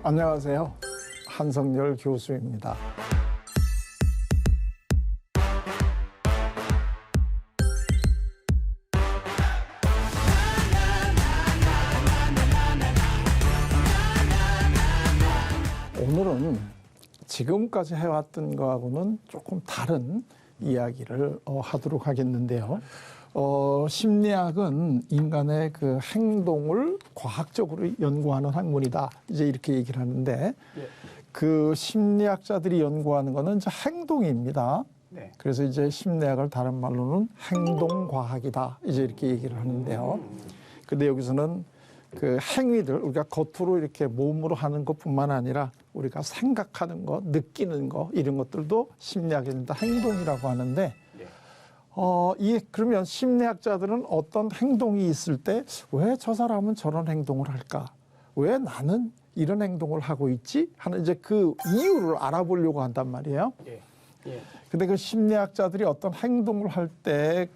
안녕하세요. 한성열 교수입니다. 오늘은 지금까지 해왔던 거하고는 조금 다른 이야기를 하도록 하겠는데요. 심리학은 인간의 그 행동을 과학적으로 연구하는 학문이다. 이제 이렇게 얘기를 하는데, 그 심리학자들이 연구하는 거는 이제 행동입니다. 그래서 이제 심리학을 다른 말로는 행동과학이다. 이제 이렇게 얘기를 하는데요. 근데 여기서는 그 행위들, 우리가 겉으로 이렇게 몸으로 하는 것뿐만 아니라 우리가 생각하는 것, 느끼는 것, 이런 것들도 심리학입니다. 행동이라고 하는데, 그러면 심리학자들은 어떤 행동이 있을 때 왜 저 사람은 저런 행동을 할까? 왜 나는 이런 행동을 하고 있지? 하는 이제 그 이유를 알아보려고 한단 말이에요. 근데 그 심리학자들이 어떤 행동을 할 때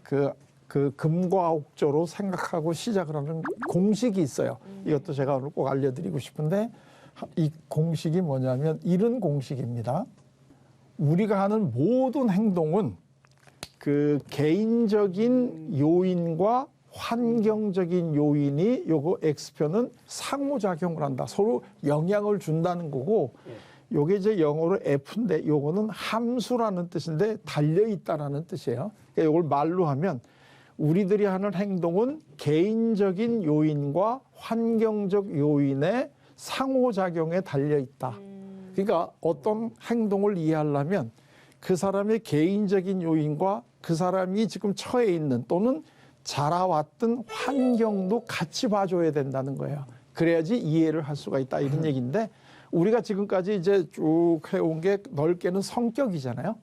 그 금과 옥조로 생각하고 시작을 하는 공식이 있어요. 이것도 제가 오늘 꼭 알려드리고 싶은데, 이 공식이 뭐냐면 이런 공식입니다. 우리가 하는 모든 행동은 그 개인적인 요인과 환경적인 요인이 요거 X표는 상호작용을 한다. 서로 영향을 준다는 거고, 요게 이제 영어로 F인데 요거는 함수라는 뜻인데 달려있다라는 뜻이에요. 그러니까 요걸 말로 하면 우리들이 하는 행동은 개인적인 요인과 환경적 요인의 상호작용에 달려있다. 그러니까 어떤 행동을 이해하려면 그 사람의 개인적인 요인과 그 사람이 지금 처해 있는 또는 자라왔던 환경도 같이 봐줘야 된다는 거예요. 그래야지 이해를 할 수가 있다, 이런 얘기인데, 우리가 지금까지 이제 쭉 해온 게 넓게는 성격이잖아요.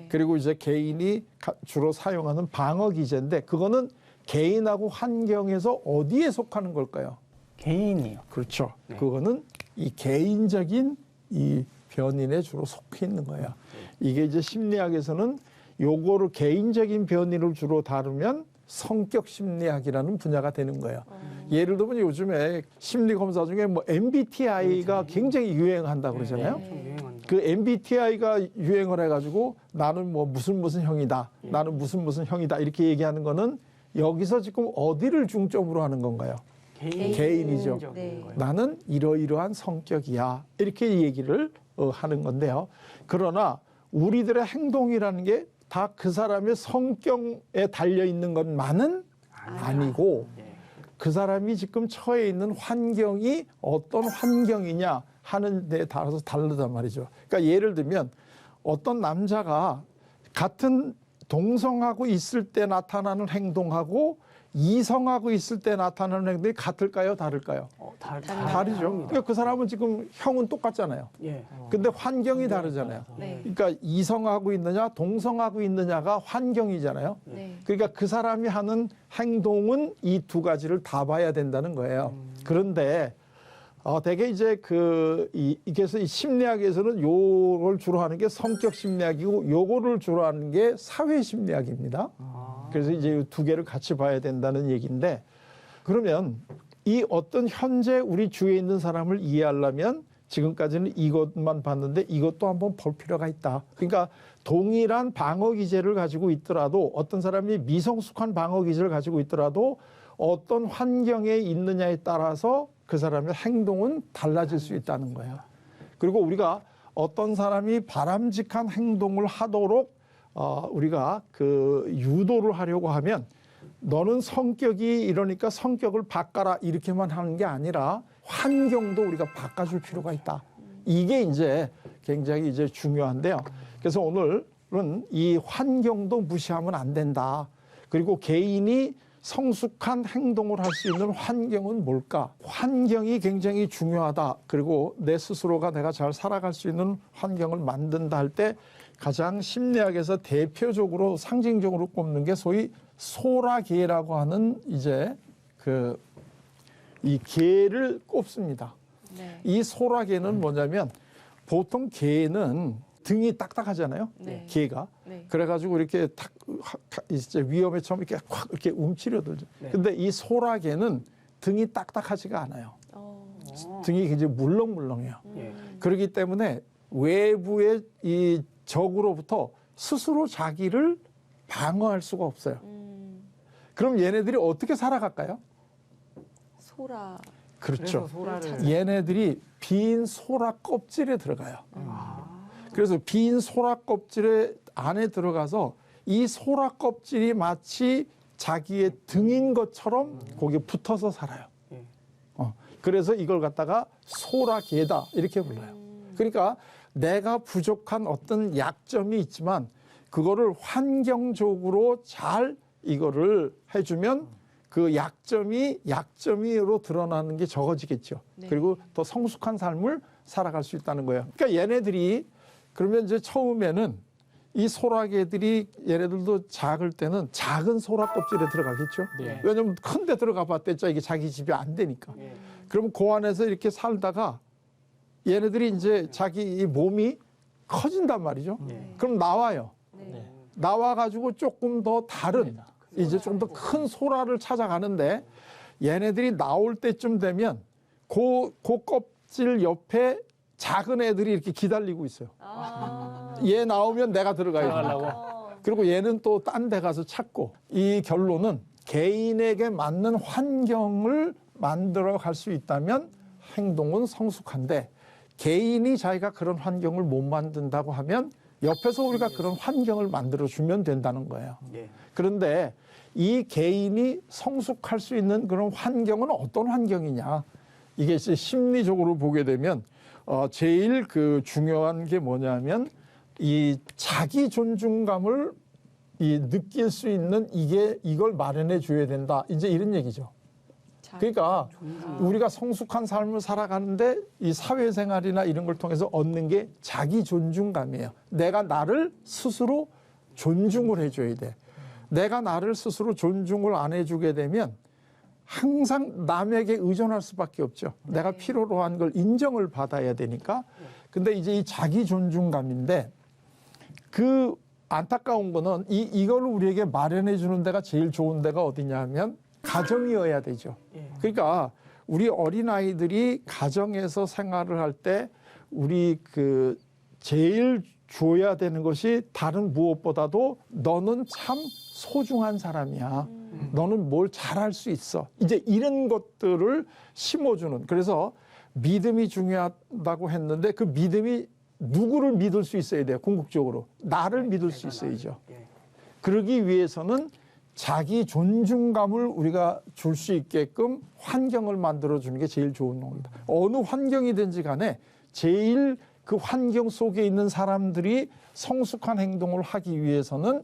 그리고 이제 개인이 주로 사용하는 방어 기제인데, 그거는 개인하고 환경에서 어디에 속하는 걸까요? 개인이요. 그렇죠. 그거는 이 개인적인 이 변인에 주로 속해 있는 거예요. 이게 이제 심리학에서는 요거를 개인적인 변인을 주로 다루면 성격 심리학이라는 분야가 되는 거예요. 예를 들면 요즘에 심리 검사 중에 뭐 MBTI가 굉장히 유행한다고 그러잖아요. 그 MBTI가 유행을 해가지고 나는 뭐 무슨 형이다, 나는 무슨 형이다, 이렇게 얘기하는 거는 여기서 지금 어디를 중점으로 하는 건가요? 개인이죠. 나는 이러이러한 성격이야, 이렇게 얘기를 하는 건데요. 그러나 우리들의 행동이라는 게 다 그 사람의 성격에 달려 있는 것만은 아니고, 그 사람이 지금 처해 있는 환경이 어떤 환경이냐 하는 데에 따라서 다르단 말이죠. 그러니까 예를 들면 어떤 남자가 같은 동성하고 있을 때 나타나는 행동하고 이성하고 있을 때 나타나는 행동이 같을까요, 다를까요? 다르죠. 그러니까 그 사람은 지금 형은 똑같잖아요. 근데 환경이 다르잖아요. 그러니까 이성하고 있느냐 동성하고 있느냐가 환경이잖아요. 그러니까 그 사람이 하는 행동은 이 두 가지를 다 봐야 된다는 거예요. 그런데 대개 이제 이게서 이 심리학에서는 요걸 주로 하는 게 성격 심리학이고, 요거를 주로 하는 게 사회 심리학입니다. 그래서 이제 두 개를 같이 봐야 된다는 얘기인데, 그러면 이 어떤 현재 우리 주위에 있는 사람을 이해하려면 지금까지는 이것만 봤는데 이것도 한번 볼 필요가 있다. 그러니까 동일한 방어 기제를 가지고 있더라도, 어떤 사람이 미성숙한 방어 기제를 가지고 있더라도 어떤 환경에 있느냐에 따라서 그 사람의 행동은 달라질 수 있다는 거예요. 그리고 우리가 어떤 사람이 바람직한 행동을 하도록 우리가 그 유도를 하려고 하면, 너는 성격이 이러니까 성격을 바꿔라, 이렇게만 하는 게 아니라 환경도 우리가 바꿔줄 필요가 있다. 이게 이제 굉장히 이제 중요한데요. 그래서 오늘은 이 환경도 무시하면 안 된다. 그리고 개인이 성숙한 행동을 할 수 있는 환경은 뭘까? 환경이 굉장히 중요하다. 그리고 내 스스로가 내가 잘 살아갈 수 있는 환경을 만든다 할 때 가장 심리학에서 대표적으로 상징적으로 꼽는 게 소위 소라게라고 하는 이제 이 개를 꼽습니다. 이 소라게는 뭐냐면, 보통 개는 등이 딱딱하잖아요. 개가. 그래가지고 이렇게 탁 이제 위험에 처음 이렇게 확 이렇게 움츠려들죠. 근데 이 소라게는 등이 딱딱하지가 않아요. 등이 굉장히 물렁물렁해요. 예. 그렇기 때문에 외부의 이 적으로부터 스스로 자기를 방어할 수가 없어요. 그럼 얘네들이 어떻게 살아갈까요? 소라. 그렇죠. 그래서 소라를 얘네들이 빈 소라 껍질에 들어가요. 그래서 빈 소라 껍질에 안에 들어가서 이 소라 껍질이 마치 자기의 등인 것처럼 거기에 붙어서 살아요. 예. 그래서 이걸 갖다가 소라게다 이렇게 불러요. 그러니까 내가 부족한 어떤 약점이 있지만 그거를 환경적으로 잘 이거를 해주면 그 약점이로 드러나는 게 적어지겠죠. 네. 그리고 더 성숙한 삶을 살아갈 수 있다는 거예요. 그러니까 얘네들이 그러면 이제 처음에는 이 소라게들이 얘네들도 작을 때는 작은 소라 껍질에 들어가겠죠. 네. 왜냐하면 큰 데 들어가 봤댔죠. 이게 자기 집이 안 되니까. 예. 그럼 그 안에서 이렇게 살다가 얘네들이 이제 자기 이 몸이 커진단 말이죠. 네. 그럼 나와요. 네. 나와가지고 조금 더 다른 이제 좀 더 큰 소라를 찾아가는데 얘네들이 나올 때쯤 되면 그 껍질 옆에 작은 애들이 이렇게 기다리고 있어요. 아. 얘 나오면 내가 들어가야 들어가려고. 되니까. 그리고 얘는 또 딴 데 가서 찾고 이 결론은 개인에게 맞는 환경을 만들어 갈 수 있다면 행동은 성숙한데 개인이 자기가 그런 환경을 못 만든다고 하면 옆에서 우리가 그런 환경을 만들어 주면 된다는 거예요. 예. 그런데 이 개인이 성숙할 수 있는 그런 환경은 어떤 환경이냐? 이게 이제 심리적으로 보게 되면 제일 그 중요한 게 뭐냐면 이 자기 존중감을 느낄 수 있는 이걸 마련해 줘야 된다. 이제 이런 얘기죠. 그러니까 우리가 성숙한 삶을 살아가는데 이 사회생활이나 이런 걸 통해서 얻는 게 자기 존중감이에요. 내가 나를 스스로 존중을 해줘야 돼. 내가 나를 스스로 존중을 안 해주게 되면 항상 남에게 의존할 수밖에 없죠. 내가 필요로 한 걸 인정을 받아야 되니까. 근데 이제 이 자기 존중감인데 그 안타까운 거는 이걸 우리에게 마련해 주는 데가 제일 좋은 데가 어디냐 하면 가정이어야 되죠. 그러니까 우리 어린아이들이 가정에서 생활을 할 때 우리 그 제일 줘야 되는 것이 다른 무엇보다도 너는 참 소중한 사람이야. 너는 뭘 잘할 수 있어. 이제 이런 것들을 심어주는. 그래서 믿음이 중요하다고 했는데 그 믿음이 누구를 믿을 수 있어야 돼요. 궁극적으로. 나를 믿을 수 있어야죠. 그러기 위해서는 자기 존중감을 우리가 줄 수 있게끔 환경을 만들어주는 게 제일 좋은 겁니다. 어느 환경이든지 간에 제일 그 환경 속에 있는 사람들이 성숙한 행동을 하기 위해서는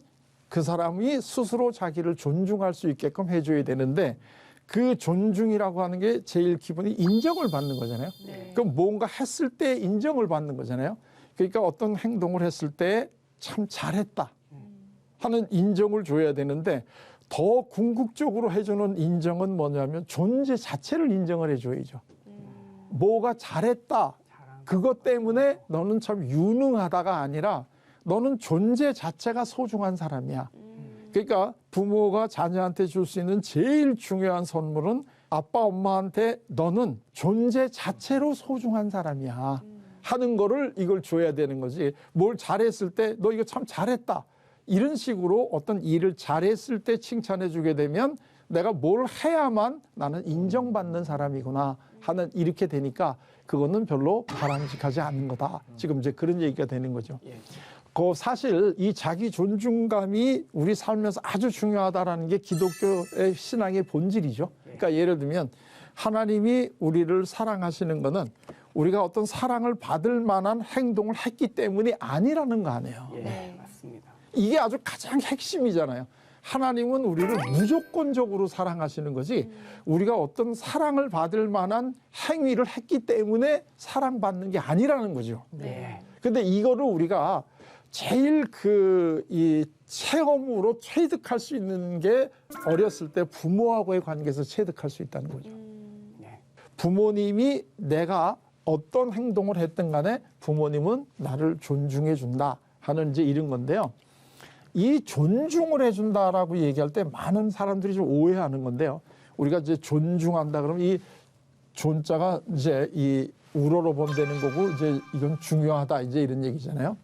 그 사람이 스스로 자기를 존중할 수 있게끔 해줘야 되는데 그 존중이라고 하는 게 제일 기본이 인정을 받는 거잖아요. 네. 그럼 뭔가 했을 때 인정을 받는 거잖아요. 그러니까 어떤 행동을 했을 때 참 잘했다 하는 인정을 줘야 되는데 더 궁극적으로 해주는 인정은 뭐냐면 존재 자체를 인정을 해줘야죠. 뭐가 잘했다. 그것 때문에 너는 참 유능하다가 아니라 너는 존재 자체가 소중한 사람이야. 그러니까 부모가 자녀한테 줄 수 있는 제일 중요한 선물은 아빠, 엄마한테 너는 존재 자체로 소중한 사람이야 하는 거를 이걸 줘야 되는 거지. 뭘 잘했을 때 너 이거 참 잘했다. 이런 식으로 어떤 일을 잘했을 때 칭찬해 주게 되면 내가 뭘 해야만 나는 인정받는 사람이구나 하는 이렇게 되니까 그거는 별로 바람직하지 않은 거다. 지금 이제 그런 얘기가 되는 거죠. 그 사실 이 자기 존중감이 우리 삶에서 아주 중요하다라는 게 기독교의 신앙의 본질이죠. 그러니까 예를 들면 하나님이 우리를 사랑하시는 거는 우리가 어떤 사랑을 받을 만한 행동을 했기 때문이 아니라는 거 아니에요. 예, 맞습니다. 이게 아주 가장 핵심이잖아요. 하나님은 우리를 무조건적으로 사랑하시는 거지 우리가 어떤 사랑을 받을 만한 행위를 했기 때문에 사랑받는 게 아니라는 거죠. 네. 근데 이거를 우리가 제일 이 체험으로 체득할 수 있는 게 어렸을 때 부모하고의 관계에서 체득할 수 있다는 거죠. 네. 부모님이 내가 어떤 행동을 했든 간에 부모님은 나를 존중해 준다 하는 이제 이런 건데요. 이 존중을 해준다라고 얘기할 때 많은 사람들이 좀 오해하는 건데요. 우리가 이제 존중한다 그러면 이 존자가 이제 이 우러러 본다는 거고 이제 이건 중요하다 이제 이런 얘기잖아요.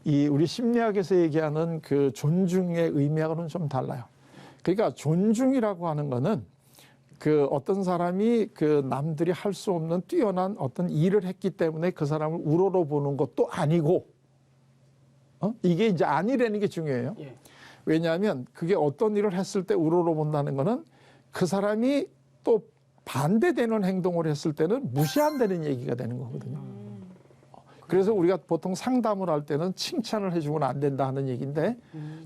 이 우리 심리학에서 얘기하는 그 존중의 의미하고는 좀 달라요. 그러니까 존중이라고 하는 거는 그 어떤 사람이 그 남들이 할 수 없는 뛰어난 어떤 일을 했기 때문에 그 사람을 우러러 보는 것도 아니고, 이게 이제 아니라는 게 중요해요. 예. 왜냐하면 그게 어떤 일을 했을 때 우러러 본다는 거는 그 사람이 또 반대되는 행동을 했을 때는 무시한다는 얘기가 되는 거거든요. 그래서 우리가 보통 상담을 할 때는 칭찬을 해주고는 안 된다 하는 얘기인데,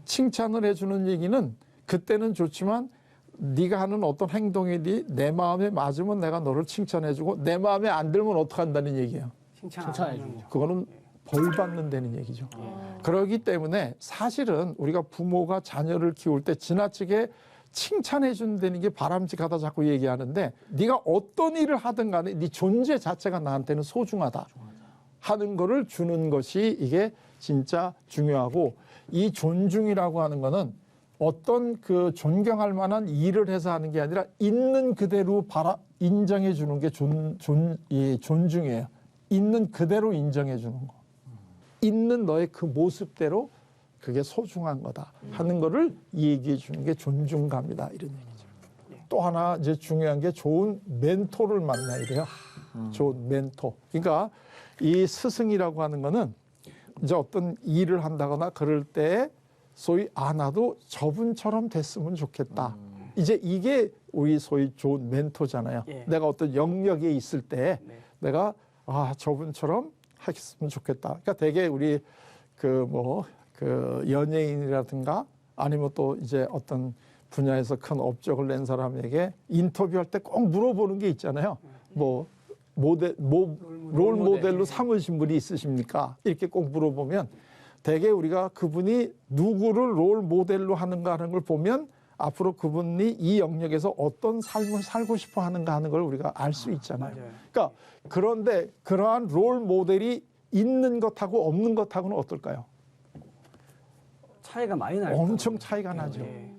칭찬을 해주는 얘기는 그때는 좋지만 네가 하는 어떤 행동이 내 마음에 맞으면 내가 너를 칭찬해주고 내 마음에 안 들면 어떡한다는 얘기예요. 칭찬해 주죠. 그거는 벌 받는다는 얘기죠. 그렇기 때문에 사실은 우리가 부모가 자녀를 키울 때 지나치게 칭찬해 준다는 게 바람직하다 자꾸 얘기하는데, 네가 어떤 일을 하든 간에 네 존재 자체가 나한테는 소중하다 하는 거를 주는 것이 이게 진짜 중요하고, 이 존중이라고 하는 거는 어떤 그 존경할 만한 일을 해서 하는 게 아니라 있는 그대로 인정해 주는 게 존중이에요. 있는 그대로 인정해 주는 거. 있는 너의 그 모습대로 그게 소중한 거다 하는 거를 얘기해 주는 게 존중감이다 이런 얘기죠. 또 하나 이제 중요한 게 좋은 멘토를 만나야 돼요. 좋은 멘토. 그러니까 이 스승이라고 하는 거는 이제 어떤 일을 한다거나 그럴 때 소위 나도 저분처럼 됐으면 좋겠다. 이제 이게 우리 소위 좋은 멘토잖아요. 예. 내가 어떤 영역에 있을 때 네. 내가 저분처럼 하겠으면 좋겠다. 그러니까 되게 우리 그 연예인이라든가 아니면 또 이제 어떤 분야에서 큰 업적을 낸 사람에게 인터뷰할 때 꼭 물어보는 게 있잖아요. 롤 모델로 삼으신 분이 있으십니까? 이렇게 꼭 물어보면 대개 우리가 그분이 누구를 롤 모델로 하는가 하는 걸 보면 앞으로 그분이 이 영역에서 어떤 삶을 살고 싶어 하는가 하는 걸 우리가 알 수 있잖아요. 맞아요. 그러니까 그런데 그러한 롤 모델이 있는 것하고 없는 것하고는 어떨까요? 차이가 많이 나요. 엄청 차이가 나죠. 예.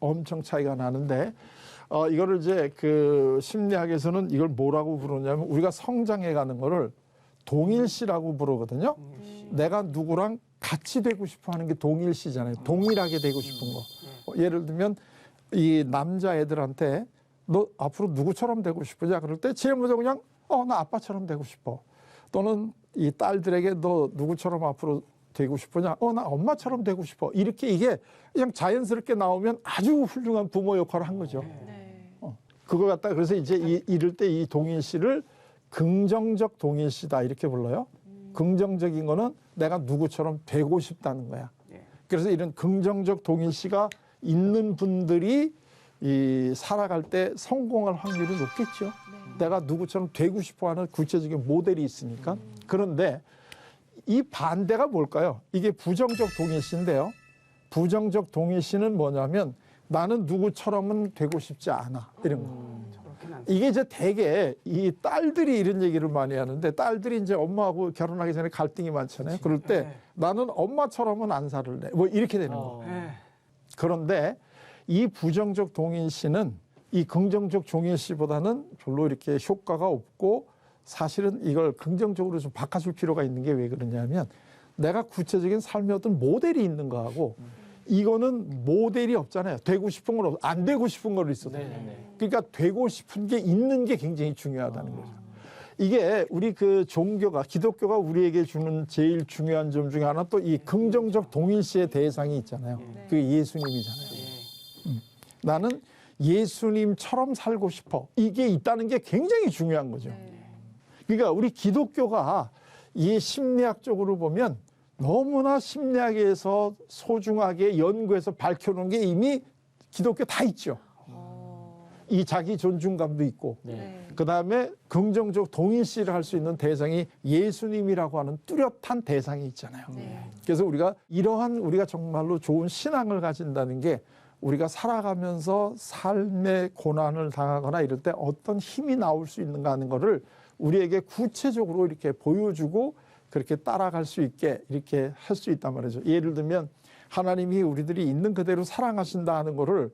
엄청 차이가 나는데 이거를 이제 그 심리학에서는 이걸 뭐라고 부르냐면 우리가 성장해 가는 거를 동일시라고 부르거든요. 내가 누구랑 같이 되고 싶어 하는 게 동일시잖아요. 동일하게 되고 싶은 거. 예를 들면 이 남자애들한테 너 앞으로 누구처럼 되고 싶으냐 그럴 때 제일 먼저 그냥 나 아빠처럼 되고 싶어. 또는 이 딸들에게 너 누구처럼 앞으로 되고 싶으냐? 나 엄마처럼 되고 싶어. 이렇게 이게 그냥 자연스럽게 나오면 아주 훌륭한 부모 역할을 한 거죠. 네. 그걸 갖다 그래서 이제 이럴 때 이 동일시를 긍정적 동일시다 이렇게 불러요. 긍정적인 거는 내가 누구처럼 되고 싶다는 거야. 예. 그래서 이런 긍정적 동일시가 있는 분들이 이 살아갈 때 성공할 확률이 높겠죠. 내가 누구처럼 되고 싶어하는 구체적인 모델이 있으니까. 그런데 이 반대가 뭘까요? 이게 부정적 동일시인데요. 부정적 동일시는 뭐냐면 나는 누구처럼은 되고 싶지 않아. 이런 거. 저렇게는 안 이게 이제 대개 이 딸들이 이런 얘기를 많이 하는데 딸들이 이제 엄마하고 결혼하기 전에 갈등이 많잖아요. 그럴 때 네. 나는 엄마처럼은 안 살을래. 뭐 이렇게 되는 거. 예. 그런데 이 부정적 동일시는 이 긍정적 동일시보다는 별로 이렇게 효과가 없고 사실은 이걸 긍정적으로 좀 바꿔줄 필요가 있는 게 왜 그러냐면 내가 구체적인 삶의 어떤 모델이 있는 거하고 이거는 모델이 없잖아요. 되고 싶은 건 없어. 안 되고 싶은 걸 있어도. 그러니까 되고 싶은 게 있는 게 굉장히 중요하다는 거죠. 이게 우리 그 종교가 기독교가 우리에게 주는 제일 중요한 점 중에 하나 또 이 긍정적 동일시의 대상이 있잖아요. 그게 예수님이잖아요. 나는 예수님처럼 살고 싶어. 이게 있다는 게 굉장히 중요한 거죠. 그러니까 우리 기독교가 이 심리학적으로 보면 너무나 심리학에서 소중하게 연구해서 밝혀놓은 게 이미 기독교 다 있죠. 이 자기 존중감도 있고 그다음에 긍정적 동일시를 할 수 있는 대상이 예수님이라고 하는 뚜렷한 대상이 있잖아요. 그래서 우리가 이러한 우리가 정말로 좋은 신앙을 가진다는 게 우리가 살아가면서 삶의 고난을 당하거나 이럴 때 어떤 힘이 나올 수 있는가 하는 거를 우리에게 구체적으로 이렇게 보여주고 그렇게 따라갈 수 있게 이렇게 할 수 있단 말이죠. 예를 들면 하나님이 우리들이 있는 그대로 사랑하신다 하는 거를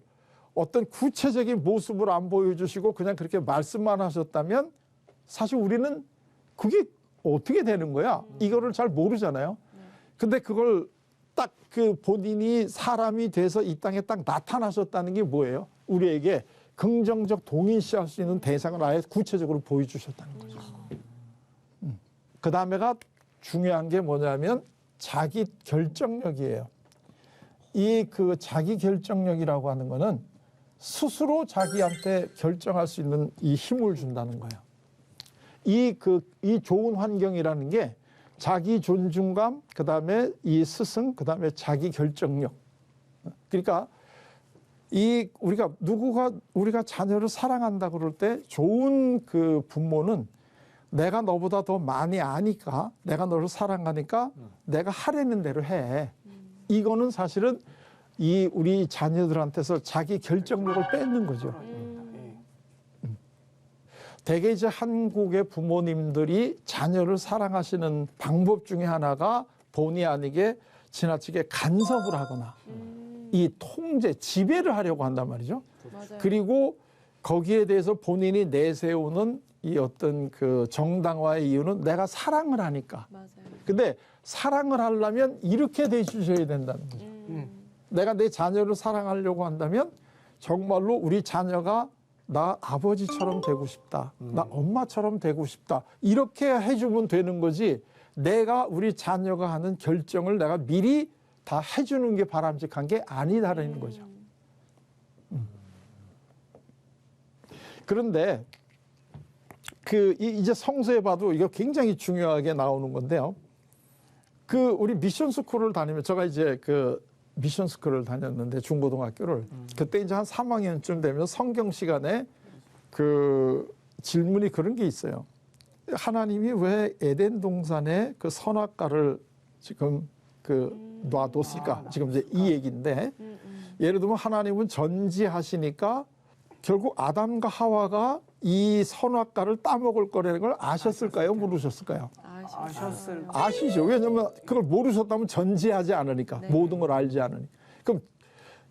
어떤 구체적인 모습을 안 보여주시고 그냥 그렇게 말씀만 하셨다면 사실 우리는 그게 어떻게 되는 거야? 이거를 잘 모르잖아요. 근데 그걸 딱 그 본인이 사람이 돼서 이 땅에 딱 나타나셨다는 게 뭐예요? 우리에게 긍정적 동일시할 수 있는 대상을 아예 구체적으로 보여주셨다는 거죠. 그 다음에가 중요한 게 뭐냐면 자기 결정력이에요. 이 그 자기 결정력이라고 하는 거는 스스로 자기한테 결정할 수 있는 이 힘을 준다는 거예요. 이 좋은 환경이라는 게 자기 존중감, 그 다음에 이 스승, 그 다음에 자기 결정력. 그러니까 우리가 자녀를 사랑한다 그럴 때 좋은 그 부모는 내가 너보다 더 많이 아니까, 내가 너를 사랑하니까 내가 하라는 대로 해. 이거는 사실은 우리 자녀들한테서 자기 결정력을 뺏는 거죠. 대개 이제 한국의 부모님들이 자녀를 사랑하시는 방법 중에 하나가 본의 아니게 지나치게 간섭을 하거나 이 통제, 지배를 하려고 한단 말이죠. 맞아요. 그리고 거기에 대해서 본인이 내세우는 이 어떤 그 정당화의 이유는 내가 사랑을 하니까. 맞아요. 근데 사랑을 하려면 이렇게 대해주셔야 된다는 거죠. 내가 내 자녀를 사랑하려고 한다면 정말로 우리 자녀가 나 아버지처럼 되고 싶다. 나 엄마처럼 되고 싶다. 이렇게 해주면 되는 거지. 내가 우리 자녀가 하는 결정을 내가 미리 다 해주는 게 바람직한 게 아니다라는 거죠. 그런데 이제 성서에 봐도 이거 굉장히 중요하게 나오는 건데요. 우리 미션 스쿨을 다니면 제가 이제 미션 스쿨을 다녔는데 중고등학교를 그때 이제 한 3학년쯤 되면 성경 시간에 질문이 그런 게 있어요. 하나님이 왜 에덴 동산에 그 선악과를 지금 놔뒀을까? 지금 이제 이 얘기인데 예를 들면 하나님은 전지하시니까 결국 아담과 하와가 이 선악과를 따먹을 거라는 걸 아셨을까요? 모르셨을까요? 아셨을 아시죠. 왜냐하면 그걸 모르셨다면 전지하지 않으니까. 네. 모든 걸 알지 않으니까. 그럼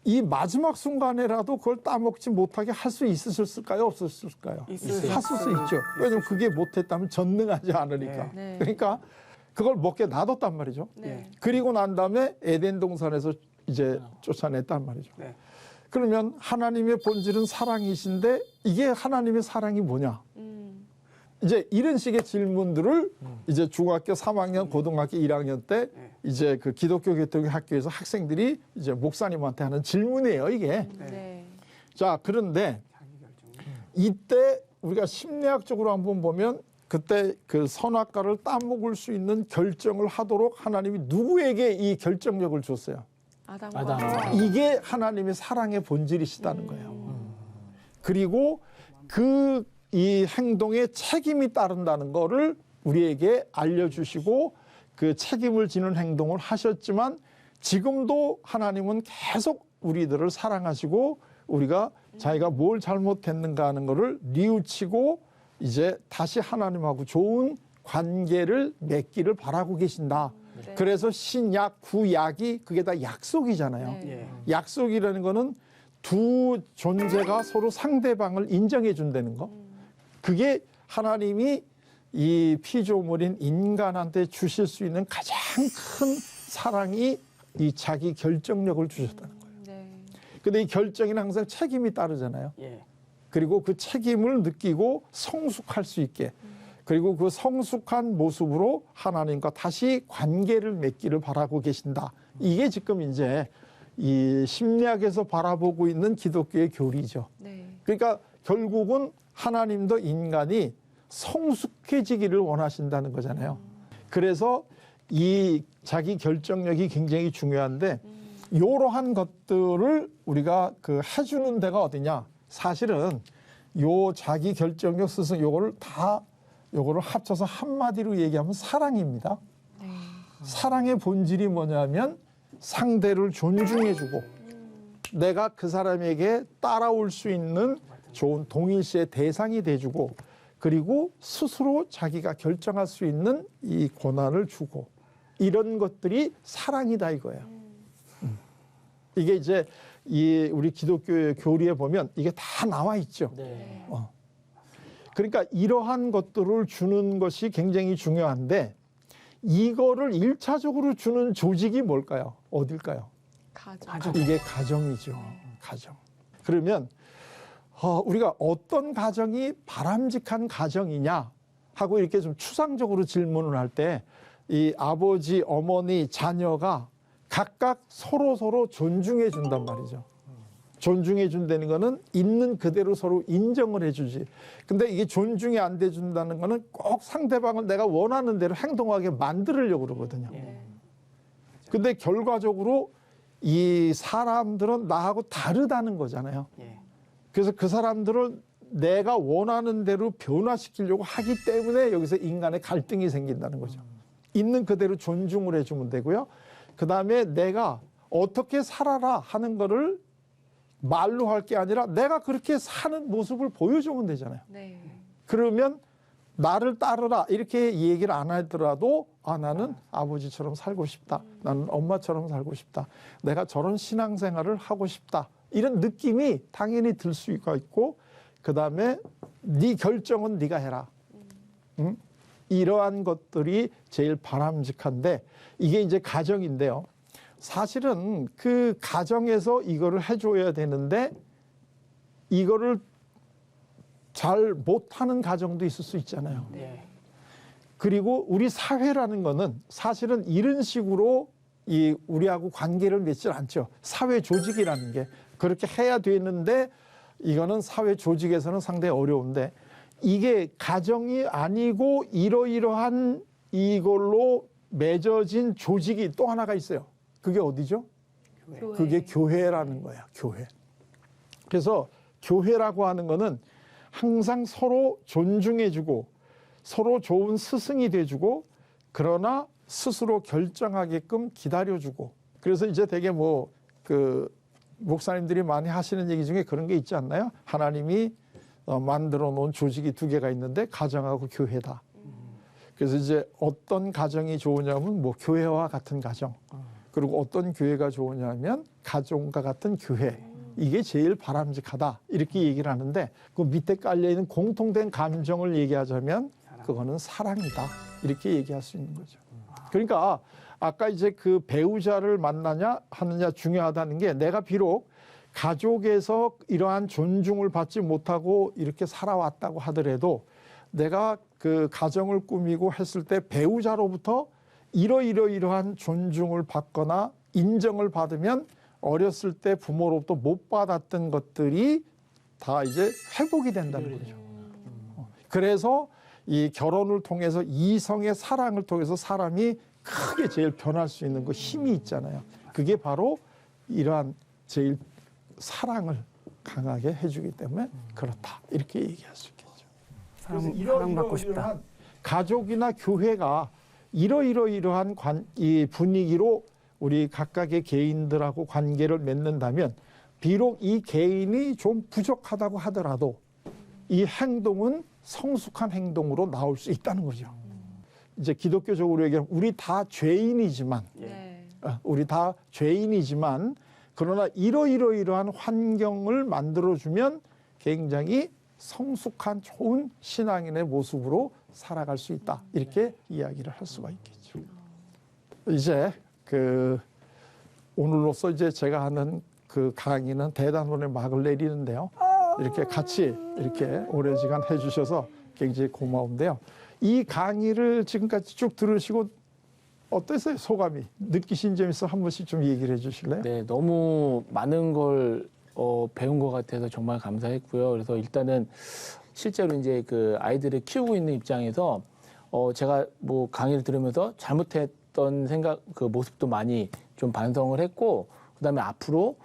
이 마지막 순간에라도 그걸 따먹지 못하게 할 수 있으셨을까요? 없었을까요? 있으셨을 했을 수 있죠. 왜냐하면 그게 못했다면 전능하지 않으니까. 네. 그러니까 그걸 먹게 놔뒀단 말이죠. 네. 그리고 난 다음에 에덴 동산에서 이제 쫓아냈단 말이죠. 네. 그러면 하나님의 본질은 사랑이신데 이게 하나님의 사랑이 뭐냐? 이제 이런 식의 질문들을 이제 중학교 3학년, 고등학교 1학년 때 이제 그 기독교 개통의 학교에서 학생들이 이제 목사님한테 하는 질문이에요, 이게. 네. 자, 그런데 자기 결정. 이때 우리가 심리학적으로 한번 보면 그때 그 선악과를 따먹을 수 있는 결정을 하도록 하나님이 누구에게 이 결정력을 줬어요? 아담과 아담. 하와. 이게 하나님의 사랑의 본질이시다는 거예요. 그리고 이 행동에 책임이 따른다는 거를 우리에게 알려주시고 그 책임을 지는 행동을 하셨지만 지금도 하나님은 계속 우리들을 사랑하시고 우리가 자기가 뭘 잘못했는가 하는 거를 뉘우치고 이제 다시 하나님하고 좋은 관계를 맺기를 바라고 계신다. 네. 그래서 신약, 구약이 그게 다 약속이잖아요. 네. 예. 약속이라는 거는 두 존재가 서로 상대방을 인정해 준다는 거. 그게 하나님이 이 피조물인 인간한테 주실 수 있는 가장 큰 사랑이 이 자기 결정력을 주셨다는 거예요. 네. 근데 이 결정에는 항상 책임이 따르잖아요. 예. 그리고 그 책임을 느끼고 성숙할 수 있게 그리고 그 성숙한 모습으로 하나님과 다시 관계를 맺기를 바라고 계신다. 이게 지금 이제 이 심리학에서 바라보고 있는 기독교의 교리죠. 네. 그러니까 결국은 하나님도 인간이 성숙해지기를 원하신다는 거잖아요. 그래서 이 자기 결정력이 굉장히 중요한데 이러한 것들을 우리가 해주는 데가 어디냐? 사실은 요 자기 결정력 스승 요거를 합쳐서 한마디로 얘기하면 사랑입니다. 네. 사랑의 본질이 뭐냐면 상대를 존중해주고 내가 그 사람에게 따라올 수 있는 좋은 동일시의 대상이 돼주고 그리고 스스로 자기가 결정할 수 있는 이 권한을 주고 이런 것들이 사랑이다 이거예요. 이게 이제 이 우리 기독교의 교리에 보면 이게 다 나와 있죠. 네. 그러니까 이러한 것들을 주는 것이 굉장히 중요한데 이거를 일차적으로 주는 조직이 뭘까요? 어딜까요? 가족. 이게 가정이죠. 가정. 그러면 우리가 어떤 가정이 바람직한 가정이냐 하고 이렇게 좀 추상적으로 질문을 할 때 이 아버지, 어머니, 자녀가 각각 서로 존중해 준단 말이죠. 존중해 준다는 거는 있는 그대로 서로 인정을 해주지. 근데 이게 존중이 안 돼 준다는 거는 꼭 상대방을 내가 원하는 대로 행동하게 만들려고 그러거든요. 근데 결과적으로 이 사람들은 나하고 다르다는 거잖아요. 그래서 그 사람들을 내가 원하는 대로 변화시키려고 하기 때문에 여기서 인간의 갈등이 생긴다는 거죠. 있는 그대로 존중을 해주면 되고요. 그 다음에 내가 어떻게 살아라 하는 거를 말로 할 게 아니라 내가 그렇게 사는 모습을 보여주면 되잖아요. 네. 그러면 나를 따르라 이렇게 얘기를 안 하더라도 나는 아버지처럼 살고 싶다. 나는 엄마처럼 살고 싶다. 내가 저런 신앙생활을 하고 싶다. 이런 느낌이 당연히 들 수가 있고 그다음에 네 결정은 네가 해라. 응? 이러한 것들이 제일 바람직한데 이게 이제 가정인데요. 사실은 그 가정에서 이거를 해줘야 되는데 이거를 잘 못하는 가정도 있을 수 있잖아요. 그리고 우리 사회라는 거는 사실은 이런 식으로 이 우리하고 관계를 맺질 않죠. 사회 조직이라는 게 그렇게 해야 되는데 이거는 사회 조직에서는 상당히 어려운데 이게 가정이 아니고 이러이러한 이걸로 맺어진 조직이 또 하나가 있어요. 그게 어디죠? 교회. 그게 교회라는 거야. 교회. 그래서 교회라고 하는 거는 항상 서로 존중해주고 서로 좋은 스승이 돼주고 그러나 스스로 결정하게끔 기다려주고 그래서 이제 되게 목사님들이 많이 하시는 얘기 중에 그런 게 있지 않나요? 하나님이 만들어 놓은 조직이 두 개가 있는데 가정하고 교회다. 그래서 이제 어떤 가정이 좋으냐면 교회와 같은 가정 그리고 어떤 교회가 좋으냐면 가정과 같은 교회 이게 제일 바람직하다 이렇게 얘기를 하는데 그 밑에 깔려있는 공통된 감정을 얘기하자면 그거는 사랑이다 이렇게 얘기할 수 있는 거죠. 그러니까 아까 이제 그 배우자를 만나냐 하느냐 중요하다는 게 내가 비록 가족에서 이러한 존중을 받지 못하고 이렇게 살아왔다고 하더라도 내가 그 가정을 꾸미고 했을 때 배우자로부터 이러이러한 존중을 받거나 인정을 받으면 어렸을 때 부모로부터 못 받았던 것들이 다 이제 회복이 된다는 거죠. 그래서 이 결혼을 통해서 이성의 사랑을 통해서 사람이 크게 제일 변할 수 있는 그 힘이 있잖아요. 그게 바로 이러한 제일 사랑을 강하게 해주기 때문에 그렇다. 이렇게 얘기할 수 있겠죠. 사랑받고 싶다. 가족이나 교회가 이러이러한 이 분위기로 우리 각각의 개인들하고 관계를 맺는다면 비록 이 개인이 좀 부족하다고 하더라도 이 행동은 성숙한 행동으로 나올 수 있다는 거죠. 이제 기독교적으로 얘기하면 우리 다 죄인이지만 네. 우리 다 죄인이지만 그러나 이러이러한 환경을 만들어주면 굉장히 성숙한 좋은 신앙인의 모습으로 살아갈 수 있다. 이렇게 이야기를 할 수가 있겠죠. 이제 오늘로써 이제 제가 하는 그 강의는 대단원의 막을 내리는데요. 이렇게 같이 이렇게 오랜 시간 해주셔서 굉장히 고마운데요. 이 강의를 지금까지 쭉 들으시고 어땠어요? 소감이 느끼신 점 있어 한 번씩 좀 얘기를 해주실래요? 네, 너무 많은 걸 배운 것 같아서 정말 감사했고요. 그래서 일단은 실제로 이제 그 아이들을 키우고 있는 입장에서 제가 강의를 들으면서 잘못했던 생각 그 모습도 많이 좀 반성을 했고 그다음에 앞으로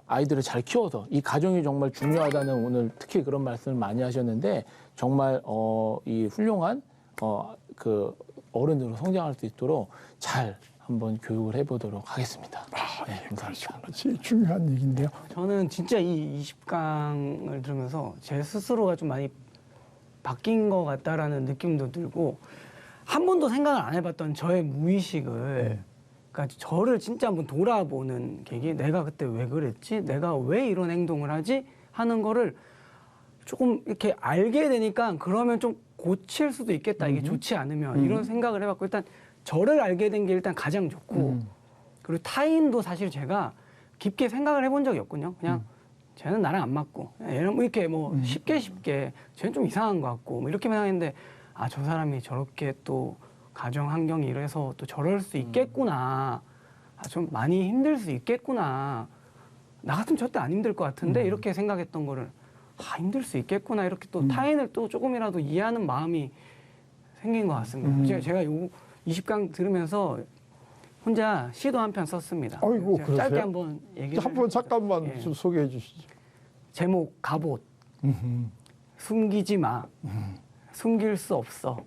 아이들을 잘 키워서 이 가정이 정말 중요하다는 오늘 특히 그런 말씀을 많이 하셨는데 정말 이 훌륭한 그 어른으로 성장할 수 있도록 잘 한번 교육을 해보도록 하겠습니다. 네, 감사합니다. 제일 중요한 얘기인데요. 저는 진짜 이 20강을 들으면서 제 스스로가 좀 많이 바뀐 것 같다라는 느낌도 들고 한 번도 생각을 안 해봤던 저의 무의식을 그러니까 저를 진짜 한번 돌아보는 계기. 내가 그때 왜 그랬지? 내가 왜 이런 행동을 하지? 하는 거를 조금 이렇게 알게 되니까 그러면 좀 고칠 수도 있겠다. 이게 좋지 않으면 이런 생각을 해봤고 일단 저를 알게 된 게 일단 가장 좋고 그리고 타인도 사실 제가 깊게 생각을 해본 적이 없거든요. 그냥 쟤는 나랑 안 맞고 얘는 뭐 이렇게 뭐 쉽게 쟤는 좀 이상한 것 같고 뭐 이렇게만 하는데 아, 저 사람이 저렇게 또 가정 환경이 이래서 또 저럴 수 있겠구나. 아, 좀 많이 힘들 수 있겠구나. 나 같으면 절대 안 힘들 것 같은데 이렇게 생각했던 거를 아, 힘들 수 있겠구나. 이렇게 또 타인을 또 조금이라도 이해하는 마음이 생긴 것 같습니다. 제가 요 20강 들으면서 혼자 시도 한 편 썼습니다. 아이고, 제가 그러세요? 짧게 한번 얘기를 한번 잠깐만 예. 좀 소개해 주시죠. 제목 갑옷. 숨기지 마. 숨길 수 없어.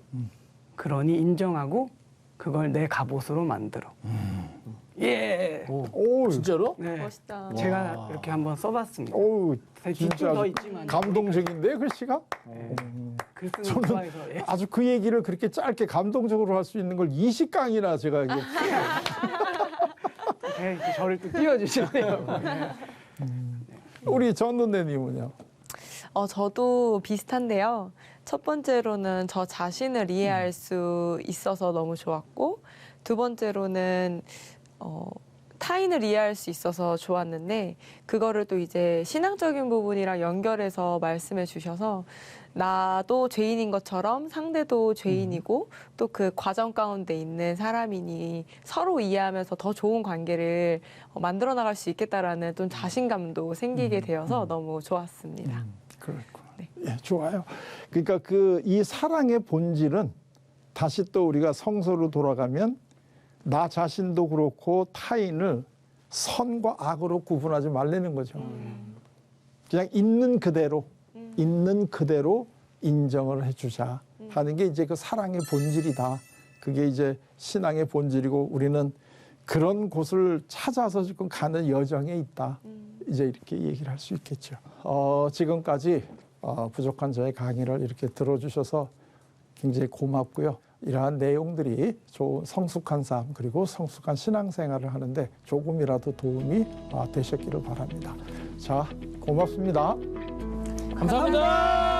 그러니 인정하고 그걸 내 갑옷으로 만들어. 예. 오, 진짜로? 네. 멋있다. 제가 이렇게 한번 써봤습니다. 오, 진짜 진짜 더 아주 있지만 감동적인데 글씨가? 글 쓰는 저는 좋아해서 예. 아주 그 얘기를 그렇게 짧게 감동적으로 할 수 있는 걸 20강이나 제가 이게 네, 저를 또 띄워주시네요. 우리 전 선생님은요. 저도 비슷한데요. 첫 번째로는 저 자신을 이해할 수 있어서 너무 좋았고, 두 번째로는 타인을 이해할 수 있어서 좋았는데, 그거를 또 이제 신앙적인 부분이랑 연결해서 말씀해 주셔서 나도 죄인인 것처럼 상대도 죄인이고 또 그 과정 가운데 있는 사람이니 서로 이해하면서 더 좋은 관계를 만들어 나갈 수 있겠다라는 좀 자신감도 생기게 되어서 너무 좋았습니다. 그렇구나. 네. 예, 좋아요. 그러니까 그 이 사랑의 본질은 다시 또 우리가 성서로 돌아가면 나 자신도 그렇고 타인을 선과 악으로 구분하지 말라는 거죠. 그냥 있는 그대로 인정을 해주자 하는 게 이제 그 사랑의 본질이다. 그게 이제 신앙의 본질이고 우리는 그런 곳을 찾아서 지금 가는 여정에 있다. 이제 이렇게 얘기를 할 수 있겠죠. 지금까지 부족한 저의 강의를 이렇게 들어주셔서 굉장히 고맙고요. 이러한 내용들이 좋은 성숙한 삶 그리고 성숙한 신앙생활을 하는데 조금이라도 도움이 되셨기를 바랍니다. 자, 고맙습니다. 감사합니다.